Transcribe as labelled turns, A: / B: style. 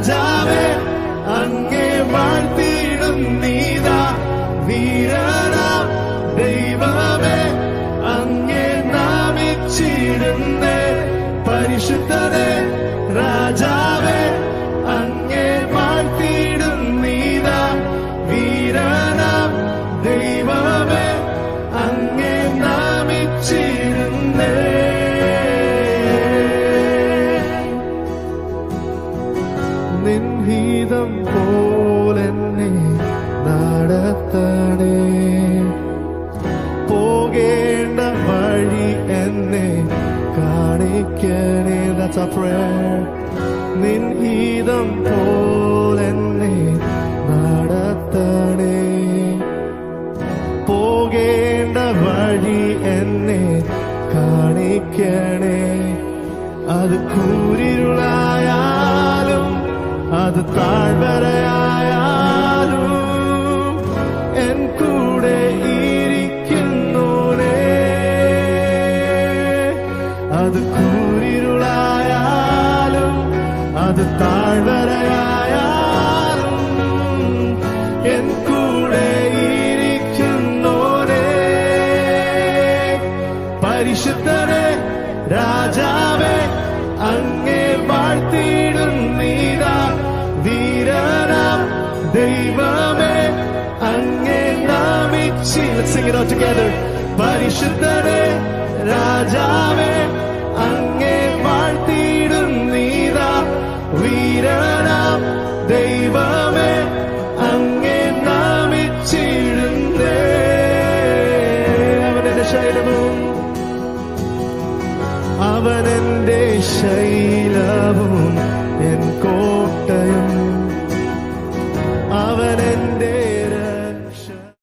A: രാജാവേ അങ്ങേ വാഴ്ത്തിയിടുന്നീതാ. വീരനാം ദൈവമേ അങ്ങേ നാമിച്ചിടുന്നേ. പരിശുദ്ധനേ രാജാവേ അങ്ങേ വാഴ്ത്തിയിടുന്നീതാ. വീരനാം ദൈവമേ അങ്ങേ നാമിച്ചിടുന്നേ. നിൻഹിതം പോലെന്നെ നടത്തണേ. പോകേണ്ട വഴി എന്നെ കാണിക്കണേ. That's our prayer. നിൻഹിതം പോലെന്നെ നടത്തണേ. പോകേണ്ട വഴി എന്നെ കാണിക്കണേ. അത് കൂരിരുളായാലും അത് താഴ്വരയായാലും എൻ കൂടെ ഇരിക്കുന്നോനേ. അത് കൂരിരുളായാലും അത് താഴ്വരയായാലും എൻ കൂടെ ഇരിക്കുന്നോനേ. പരിശുദ്ധനേ രാജാവേ അങ്ങേ വാഴ്ത്തിയിടുന്നീതാ. വീരനാം ദൈവമേ അങ്ങേ നാമിച്ചി. Let's sing it all together. പരിശുദ്ധനേ രാജാവേ അങ്ങേ വാഴ്ത്തിയിടുന്നീതാ. വീരനാം ദൈവമേ അങ്ങേ നാമിച്ചിടുന്നേ. അവനെന്റെ ശൈലവും അവനെന്റെ ശൈലവും എൻ